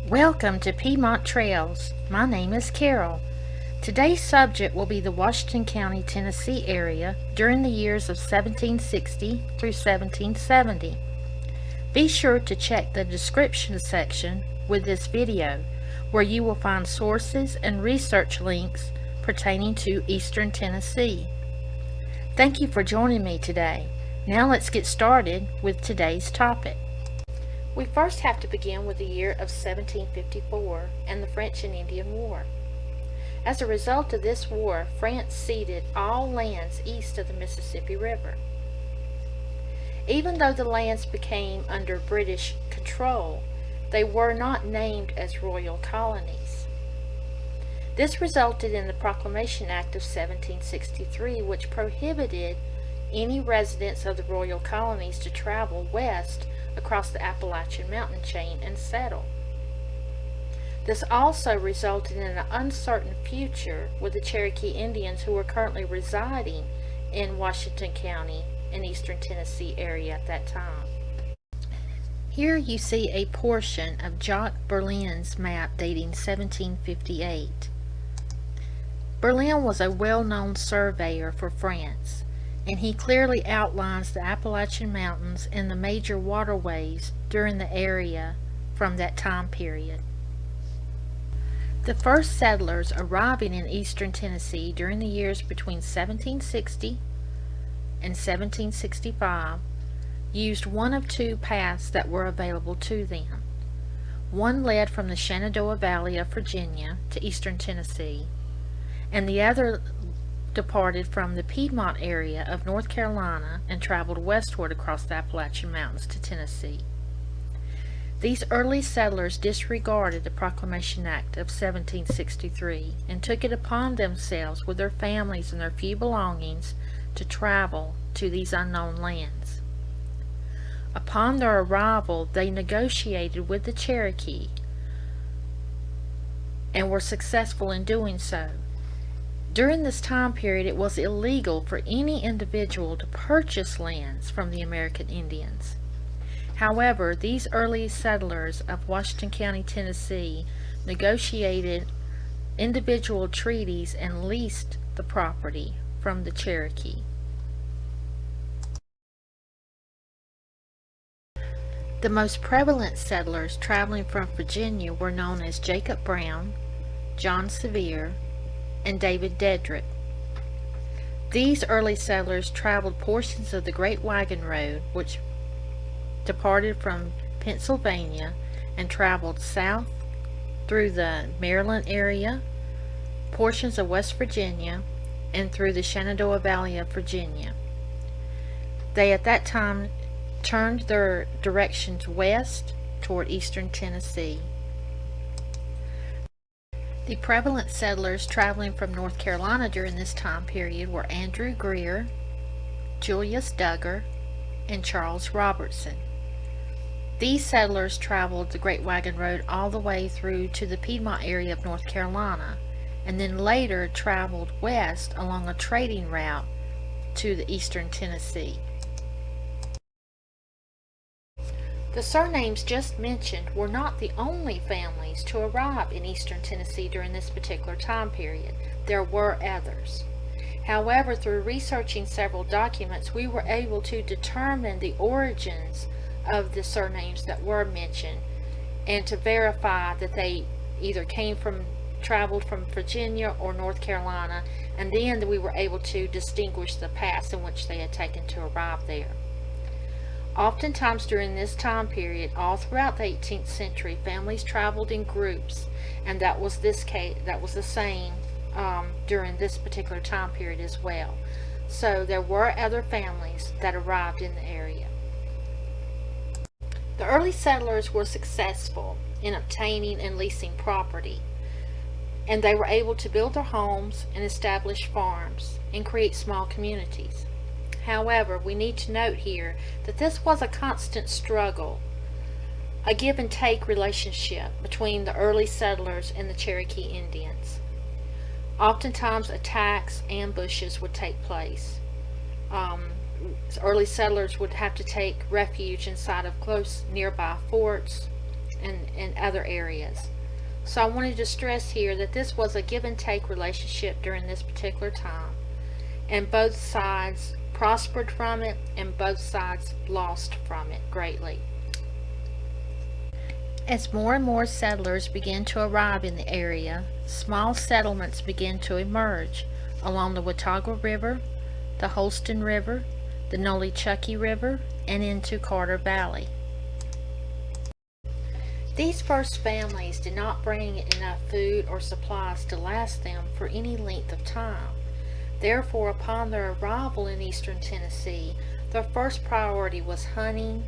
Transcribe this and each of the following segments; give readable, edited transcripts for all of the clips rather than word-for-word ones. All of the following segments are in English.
Welcome to Piedmont Trails. My name is Carol. Today's subject will be the Washington County, Tennessee area during the years of 1760 through 1770. Be sure to check the description section with this video, where you will find sources and research links pertaining to Eastern Tennessee. Thank you for joining me today. Now let's get started with today's topic. We first have to begin with the year of 1754 and the French and Indian War. As a result of this war, France ceded all lands east of the Mississippi River. Even though the lands became under British control, they were not named as royal colonies. This resulted in the Proclamation Act of 1763, which prohibited any residents of the royal colonies to travel west across the Appalachian mountain chain and settle. This also resulted in an uncertain future with the Cherokee Indians who were currently residing in Washington County and Eastern Tennessee area at that time. Here you see a portion of Jacques Berlin's map dating 1758. Berlin was a well-known surveyor for France, and he clearly outlines the Appalachian Mountains and the major waterways during the area from that time period. The first settlers arriving in eastern Tennessee during the years between 1760 and 1765 used one of two paths that were available to them. One led from the Shenandoah Valley of Virginia to eastern Tennessee, and the other departed from the Piedmont area of North Carolina and traveled westward across the Appalachian Mountains to Tennessee. These early settlers disregarded the Proclamation Act of 1763 and took it upon themselves with their families and their few belongings to travel to these unknown lands. Upon their arrival, they negotiated with the Cherokee and were successful in doing so. During this time period, it was illegal for any individual to purchase lands from the American Indians. However, these early settlers of Washington County, Tennessee, negotiated individual treaties and leased the property from the Cherokee. The most prevalent settlers traveling from Virginia were known as Jacob Brown, John Sevier, and David Dedrick. These early settlers traveled portions of the Great Wagon Road, which departed from Pennsylvania and traveled south through the Maryland area, portions of West Virginia, and through the Shenandoah Valley of Virginia. They at that time turned their directions west toward eastern Tennessee. The prevalent settlers traveling from North Carolina during this time period were Andrew Greer, Julius Duggar, and Charles Robertson. These settlers traveled the Great Wagon Road all the way through to the Piedmont area of North Carolina, and then later traveled west along a trading route to the eastern Tennessee. The surnames just mentioned were not the only families to arrive in eastern Tennessee during this particular time period. There were others. However, through researching several documents, we were able to determine the origins of the surnames that were mentioned and to verify that they either traveled from Virginia or North Carolina, and then we were able to distinguish the paths in which they had taken to arrive there. Oftentimes during this time period, all throughout the 18th century, families traveled in groups, and that was the same during this particular time period as well. So there were other families that arrived in the area. The early settlers were successful in obtaining and leasing property, and they were able to build their homes and establish farms and create small communities. However, we need to note here that this was a constant struggle, a give and take relationship between the early settlers and the Cherokee Indians. Oftentimes attacks, ambushes would take place. Early settlers would have to take refuge inside of close nearby forts and other areas. So I wanted to stress here that this was a give and take relationship during this particular time, and both sides prospered from it and both sides lost from it greatly. As more and more settlers began to arrive in the area, small settlements began to emerge along the Watauga River, the Holston River, the Nolichucky River, and into Carter Valley. These first families did not bring enough food or supplies to last them for any length of time. Therefore, upon their arrival in eastern Tennessee, their first priority was hunting,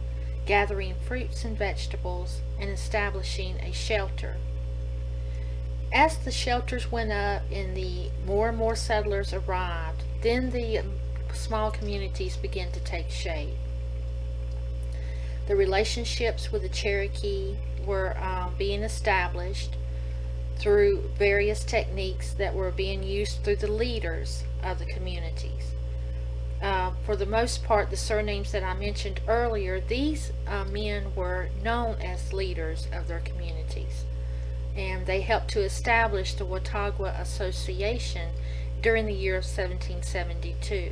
gathering fruits and vegetables, and establishing a shelter. As the shelters went up and the more and more settlers arrived, then the small communities began to take shape. The relationships with the Cherokee were being established through various techniques that were being used through the leaders of the communities. For the most part, the surnames that I mentioned earlier, these men were known as leaders of their communities, and they helped to establish the Watauga Association during the year of 1772.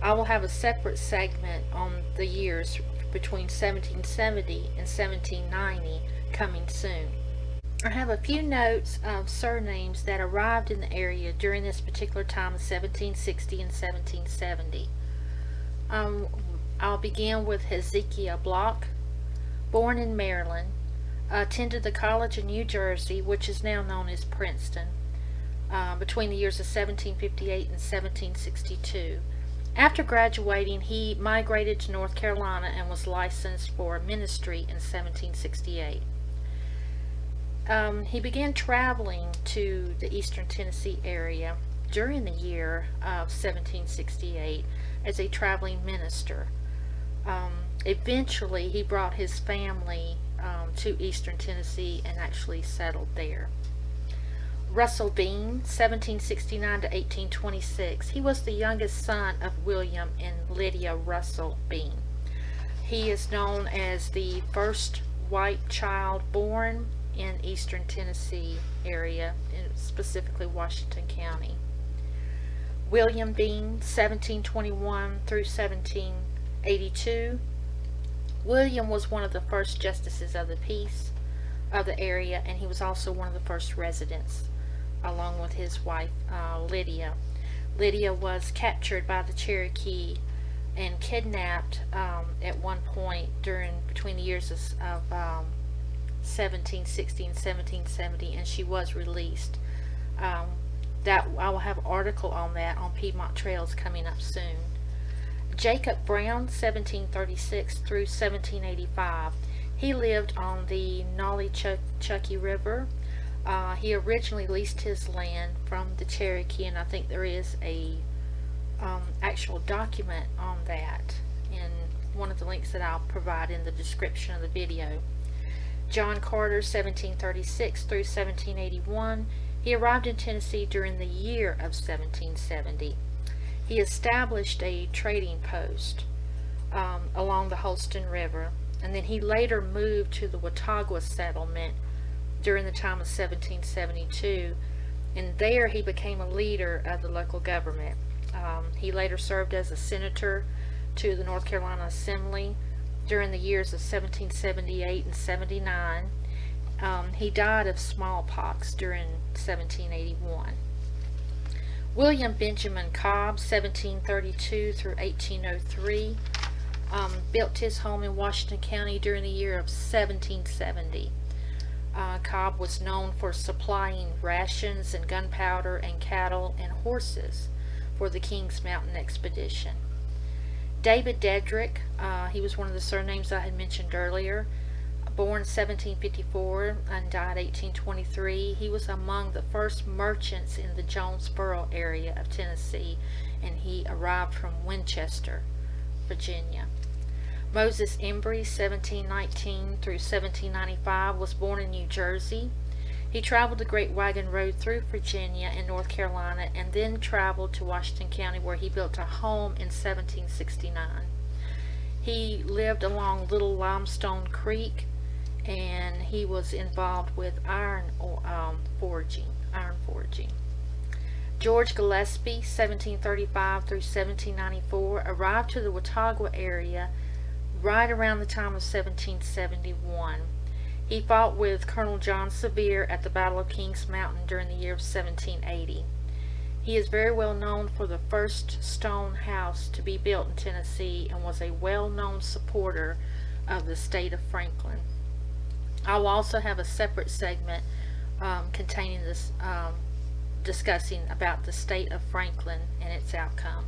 I will have a separate segment on the years between 1770 and 1790 coming soon. I have a few notes of surnames that arrived in the area during this particular time of 1760 and 1770. I'll begin with Hezekiah Block, born in Maryland, attended the college in New Jersey, which is now known as Princeton, between the years of 1758 and 1762. After graduating, he migrated to North Carolina and was licensed for ministry in 1768. He began traveling to the eastern Tennessee area during the year of 1768 as a traveling minister. Eventually, he brought his family to eastern Tennessee and actually settled there. Russell Bean, 1769 to 1826. He was the youngest son of William and Lydia Russell Bean. He is known as the first white child born in eastern Tennessee area, specifically Washington County. William Bean, 1721 through 1782. William was one of the first justices of the peace of the area, and he was also one of the first residents, along with his wife Lydia. Lydia was captured by the Cherokee and kidnapped at one point between the years of 1760 and 1770, and she was released. That I will have an article on that on Piedmont Trails coming up soon. Jacob Brown, 1736 through 1785. He lived on the Nolichucky River. He originally leased his land from the Cherokee, and I think there is a actual document on that in one of the links that I'll provide in the description of the video. John Carter, 1736 through 1781. He arrived in Tennessee during the year of 1770. He established a trading post along the Holston River, and then he later moved to the Watauga settlement during the time of 1772, and there he became a leader of the local government. He later served as a senator to the North Carolina Assembly during the years of 1778 and 79. He died of smallpox during 1781. William Benjamin Cobb, 1732 through 1803, built his home in Washington County during the year of 1770. Cobb was known for supplying rations and gunpowder and cattle and horses for the Kings Mountain expedition. David Dedrick, he was one of the surnames I had mentioned earlier, born 1754 and died 1823. He was among the first merchants in the Jonesboro area of Tennessee, and he arrived from Winchester, Virginia. Moses Embry, 1719 through 1795, was born in New Jersey. He traveled the Great Wagon Road through Virginia and North Carolina, and then traveled to Washington County, where he built a home in 1769. He lived along Little Limestone Creek, and he was involved with iron forging. George Gillespie, 1735 through 1794, arrived to the Watauga area right around the time of 1771. He fought with Colonel John Sevier at the Battle of Kings Mountain during the year of 1780. He is very well known for the first stone house to be built in Tennessee and was a well-known supporter of the state of Franklin. I will also have a separate segment containing this discussing about the state of Franklin and its outcome.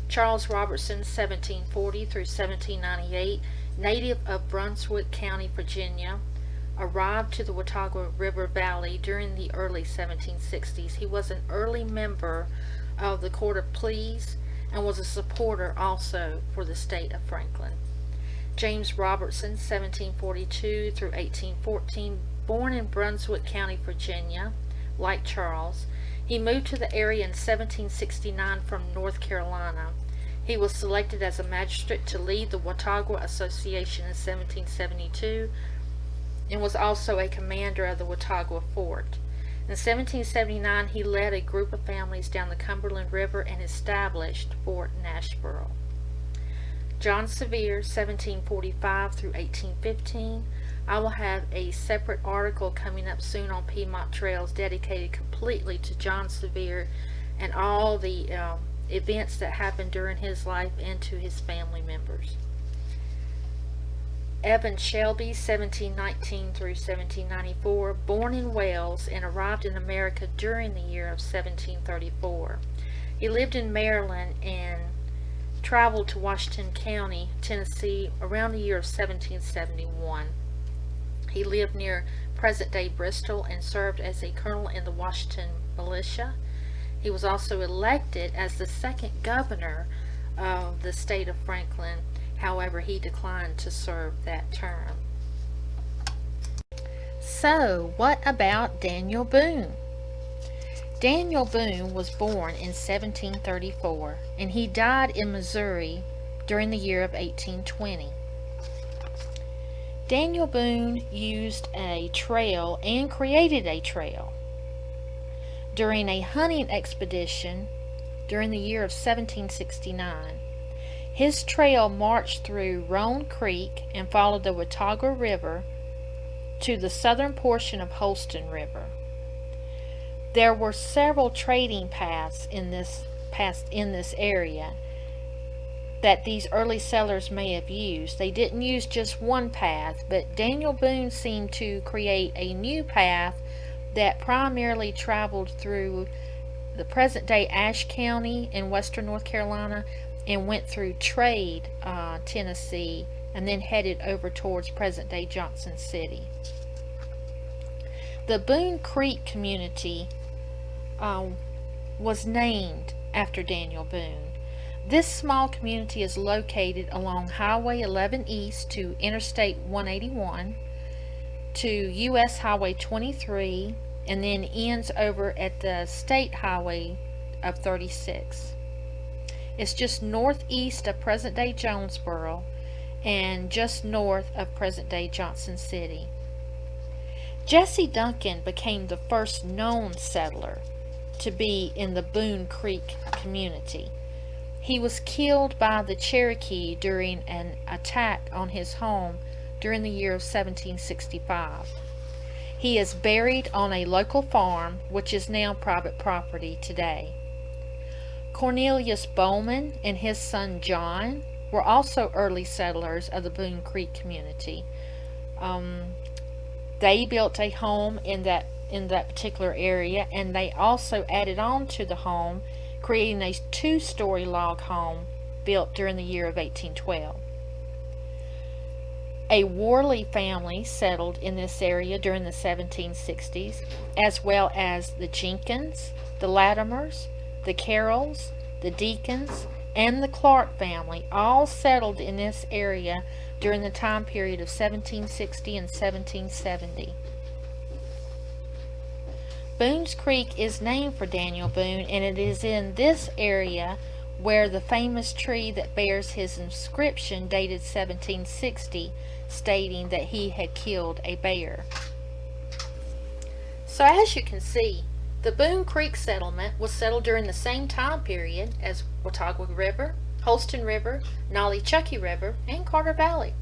Charles Robertson, 1740 through 1798, native of Brunswick County, Virginia, arrived to the Watauga River Valley during the early 1760s. He was an early member of the Court of Pleas and was a supporter also for the state of Franklin. James Robertson, 1742 through 1814, born in Brunswick County, Virginia, like Charles. He moved to the area in 1769 from North Carolina. He was selected as a magistrate to lead the Watauga Association in 1772 and was also a commander of the Watauga Fort. In 1779, he led a group of families down the Cumberland River and established Fort Nashville. John Sevier, 1745 through 1815. I will have a separate article coming up soon on Piedmont Trails dedicated completely to John Sevier and all the events that happened during his life and to his family members. Evan Shelby, 1719 through 1794, born in Wales and arrived in America during the year of 1734. He lived in Maryland and traveled to Washington County, Tennessee, around the year of 1771. He lived near present-day Bristol and served as a colonel in the Washington militia. He was also elected as the second governor of the state of Franklin. However, he declined to serve that term. So, what about Daniel Boone? Daniel Boone was born in 1734, and he died in Missouri during the year of 1820. Daniel Boone used a trail and created a trail during a hunting expedition during the year of 1769. His trail marched through Roan Creek and followed the Watauga River to the southern portion of Holston River. There were several trading paths in this area that these early settlers may have used. They didn't use just one path, but Daniel Boone seemed to create a new path that primarily traveled through the present-day Ashe County in western North Carolina and went through Trade, Tennessee, and then headed over towards present-day Johnson City. The Boone Creek community was named after Daniel Boone. This small community is located along Highway 11 East to Interstate 181 to U.S. Highway 23 and then ends over at the State Highway of 36. It's just northeast of present-day Jonesboro and just north of present-day Johnson City. Jesse Duncan became the first known settler to be in the Boone Creek community. He was killed by the Cherokee during an attack on his home during the year of 1765. He is buried on a local farm, which is now private property today. Cornelius Bowman and his son John were also early settlers of the Boone Creek community. They built a home in that particular area, and they also added on to the home, creating a two-story log home built during the year of 1812. A Worley family settled in this area during the 1760s, as well as the Jenkins, the Latimers, the Carrolls, the Deacons, and the Clark family all settled in this area during the time period of 1760 and 1770. Boone's Creek is named for Daniel Boone, and it is in this area where the famous tree that bears his inscription dated 1760, stating that he had killed a bear. So as you can see, the Boone Creek settlement was settled during the same time period as Watauga River, Holston River, Nollichucky River, and Carter Valley.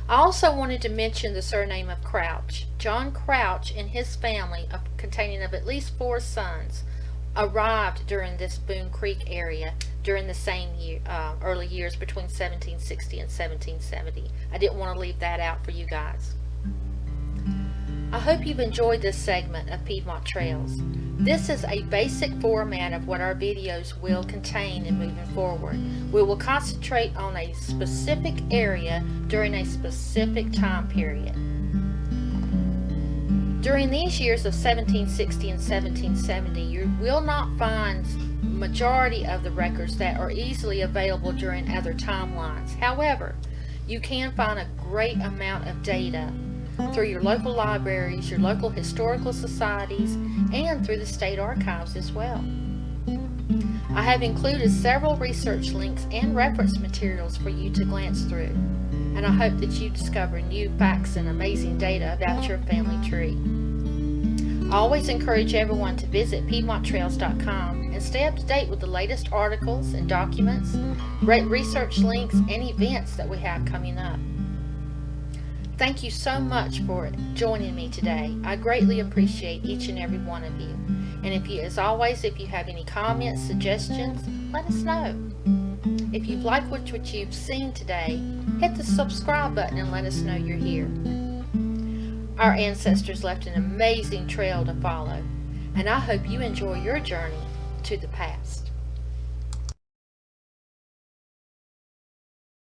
I also wanted to mention the surname of Crouch. John Crouch and his family, containing of at least 4 sons, arrived during this Boone Creek area during the same year, early years between 1760 and 1770. I didn't want to leave that out for you guys. I hope you've enjoyed this segment of Piedmont Trails. This is a basic format of what our videos will contain in moving forward. We will concentrate on a specific area during a specific time period. During these years of 1760 and 1770, you will not find majority of the records that are easily available during other timelines. However, you can find a great amount of data through your local libraries, your local historical societies, and through the state archives as well. I have included several research links and reference materials for you to glance through, and I hope that you discover new facts and amazing data about your family tree. I always encourage everyone to visit PiedmontTrails.com and stay up to date with the latest articles and documents, research links, and events that we have coming up. Thank you so much for joining me today. I greatly appreciate each and every one of you. And as always, if you have any comments, suggestions, let us know. If you've liked what you've seen today, hit the subscribe button and let us know you're here. Our ancestors left an amazing trail to follow, and I hope you enjoy your journey to the past.